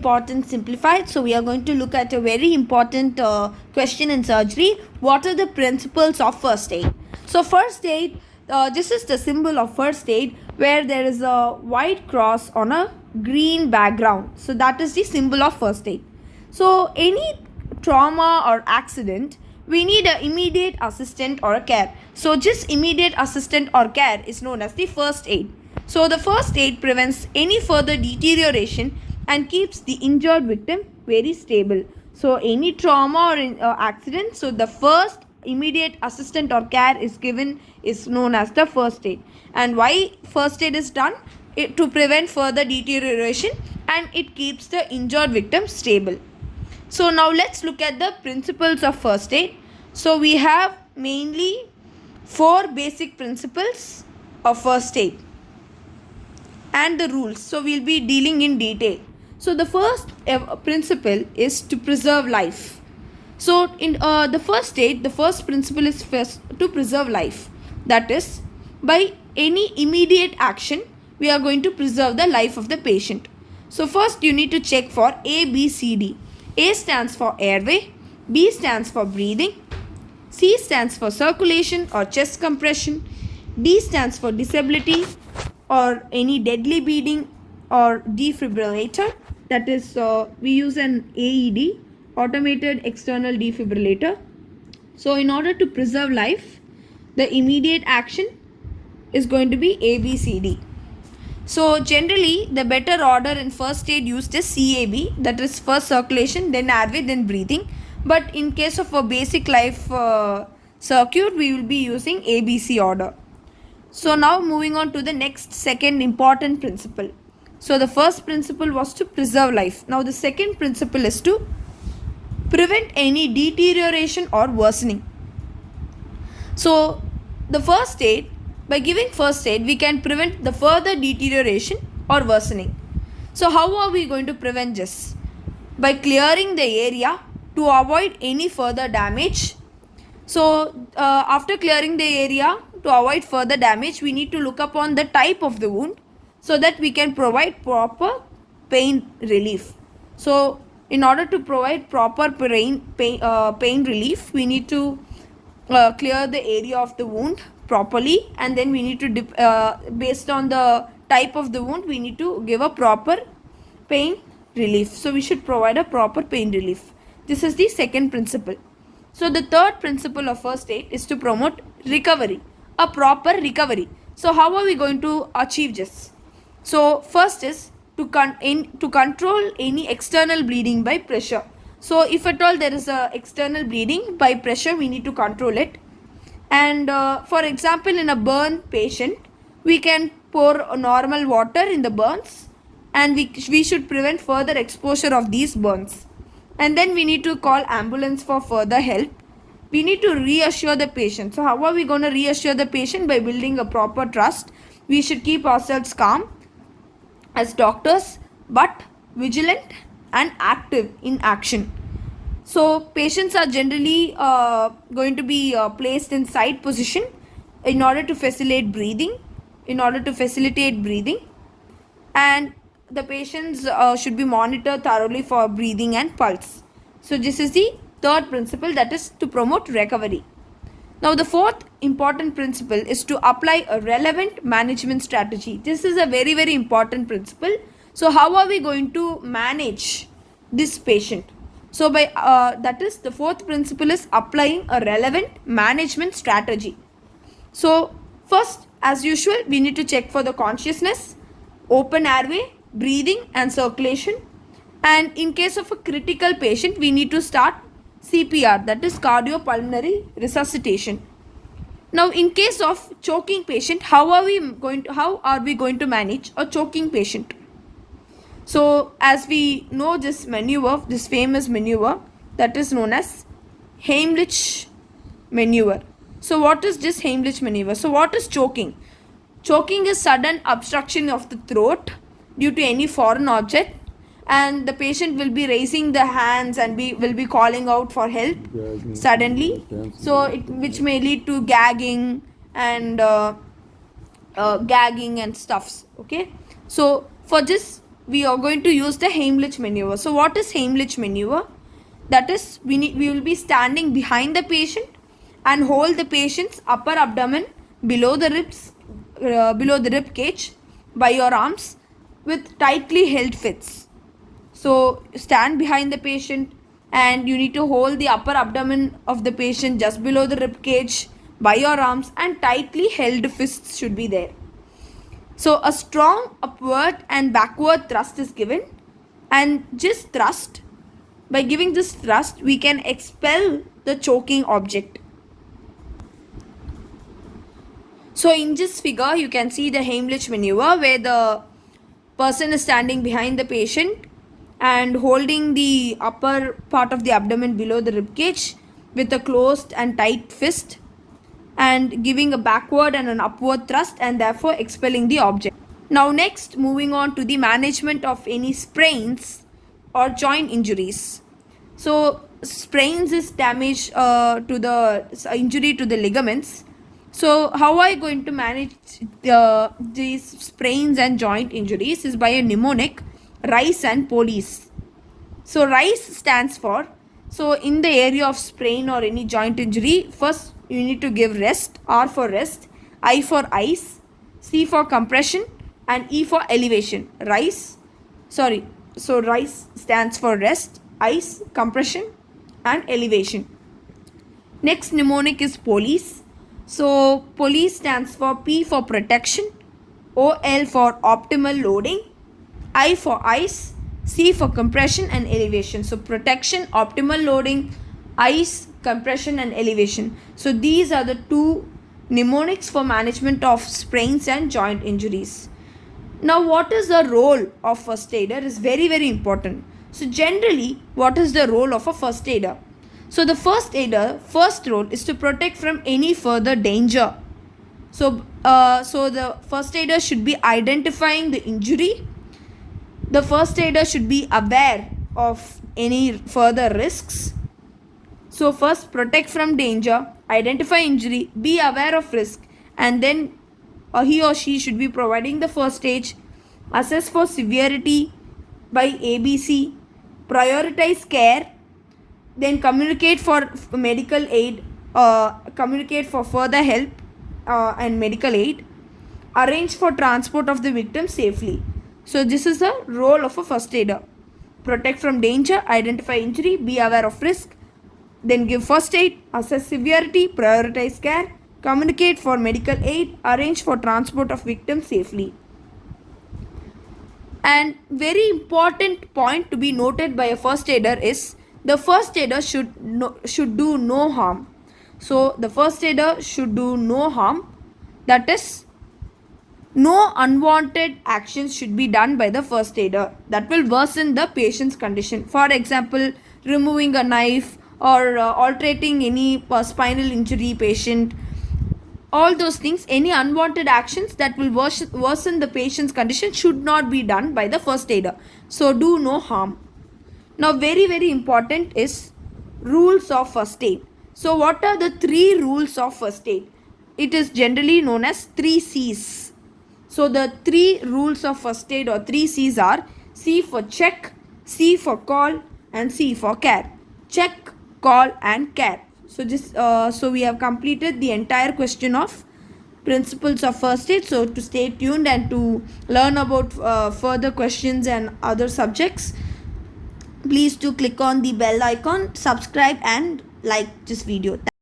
important simplified. So we are going to look at a very important question in surgery. What are the principles of first aid? So first aid, this is the symbol of first aid, where there is a white cross on a green background. So that is the symbol of first aid. So any trauma or accident, we need an immediate assistant or a care. So just immediate assistant or care is known as the first aid. So the first aid prevents any further deterioration and keeps the injured victim very stable. So any trauma or accident, so the first immediate assistant or care is given is known as the first aid. And why first aid is done? To prevent further deterioration, and it keeps the injured victim stable. So now let's look at the principles of first aid. So we have mainly 4 basic principles of first aid and the rules. So we'll be dealing in detail. So the first principle is to preserve life. So in the first aid, the first principle is first to preserve life. That is, by any immediate action, we are going to preserve the life of the patient. So first you need to check for A, B, C, D. A stands for airway, B stands for breathing, C stands for circulation or chest compression, D stands for disability or any deadly bleeding or defibrillator. That is, we use an AED, automated external defibrillator. So in order to preserve life, the immediate action is going to be A, B, C, D. So generally the better order in first aid used is CAB, that is first circulation, then airway, then breathing. But in case of a basic life circuit, we will be using ABC order. So now moving on to the next second important principle. So the first principle was to preserve life. Now the second principle is to prevent any deterioration or worsening. So the first aid, by giving first aid, we can prevent the further deterioration or worsening. So how are we going to prevent this? By clearing the area to avoid any further damage. So after clearing the area to avoid further damage, we need to look upon the type of the wound so that we can provide proper pain relief. So in order to provide proper pain relief, we need to clear the area of the wound properly, and then we need to based on the type of the wound, we need to give a proper pain relief. So we should provide a proper pain relief. This is the second principle. So the third principle of first aid is to promote recovery, a proper recovery. So how are we going to achieve this? So first is to control any external bleeding by pressure. So if at all there is a external bleeding, by pressure we need to control it. And for example, in a burn patient, we can pour normal water in the burns, and we should prevent further exposure of these burns. And then we need to call ambulance for further help. We need to reassure the patient. So how are we going to reassure the patient? By building a proper trust. We should keep ourselves calm as doctors, but vigilant and active in action. So patients are generally going to be placed in side position in order to facilitate breathing. And the patients should be monitored thoroughly for breathing and pulse. So this is the third principle, that is to promote recovery. Now the fourth important principle is to apply a relevant management strategy. This is a very, very important principle. So how are we going to manage this patient? So by that is the fourth principle is applying a relevant management strategy. So first, as usual, we need to check for the consciousness, open airway, breathing and circulation. And in case of a critical patient, we need to start CPR, that is cardiopulmonary resuscitation. Now in case of choking patient, how are we going to manage a choking patient? So as we know this maneuver, this famous maneuver, that is known as Heimlich maneuver. So what is this Heimlich maneuver? So what is choking? Choking is sudden obstruction of the throat due to any foreign object, and the patient will be raising the hands and will be calling out for help suddenly. So which may lead to gagging and stuffs. Okay. So for this we are going to use the Heimlich maneuver. So what is Heimlich maneuver? That is, we will be standing behind the patient and hold the patient's upper abdomen below the rib cage by your arms with tightly held fists. So stand behind the patient and you need to hold the upper abdomen of the patient just below the rib cage by your arms, and tightly held fists should be there. So a strong upward and backward thrust is given, and just thrust, by giving this thrust we can expel the choking object. So in this figure you can see the Heimlich maneuver, where the person is standing behind the patient and holding the upper part of the abdomen below the rib cage with a closed and tight fist, and giving a backward and an upward thrust, and therefore expelling the object. Now next, moving on to the management of any sprains or joint injuries. So sprains is damage to the injury to the ligaments. So how are you going to manage these sprains and joint injuries is by a mnemonic, RICE and POLICE. So RICE stands for, so in the area of sprain or any joint injury, first you need to give rest, R for rest, I for ice, C for compression, and E for elevation. RICE stands for rest, ice, compression, and elevation. Next mnemonic is POLICE. So POLICE stands for P for protection, OL for optimal loading, I for ice, C for compression and elevation. So protection, optimal loading, ice, compression and elevation. So these are the two mnemonics for management of sprains and joint injuries. Now what is the role of first aider is very important. So generally, what is the role of a first aider? So the first aider, first role is to protect from any further danger. So the first aider should be identifying the injury. The first aider should be aware of any further risks. So first, protect from danger, identify injury, be aware of risk, and then he or she should be providing the first aid, assess for severity by ABC, prioritize care, then communicate for medical aid, communicate for further help and medical aid, arrange for transport of the victim safely. So this is the role of a first aider. Protect from danger, identify injury, be aware of risk, then give first aid, assess severity, prioritize care, communicate for medical aid, arrange for transport of victim safely. And very important point to be noted by a first aider is the first aider should do no harm. So the first aider should do no harm, that is, no unwanted actions should be done by the first aider that will worsen the patient's condition. For example, removing a knife or altering any spinal injury patient. All those things, any unwanted actions that will worsen the patient's condition should not be done by the first aider. So do no harm. Now very important is rules of first aid. So what are the 3 rules of first aid? It is generally known as 3 C's. So the 3 rules of first aid or 3 C's are C for check, C for call, and C for care. Check, call, and care. So we have completed the entire question of principles of first aid. So to stay tuned and to learn about further questions and other subjects, please do click on the bell icon, subscribe and like this video.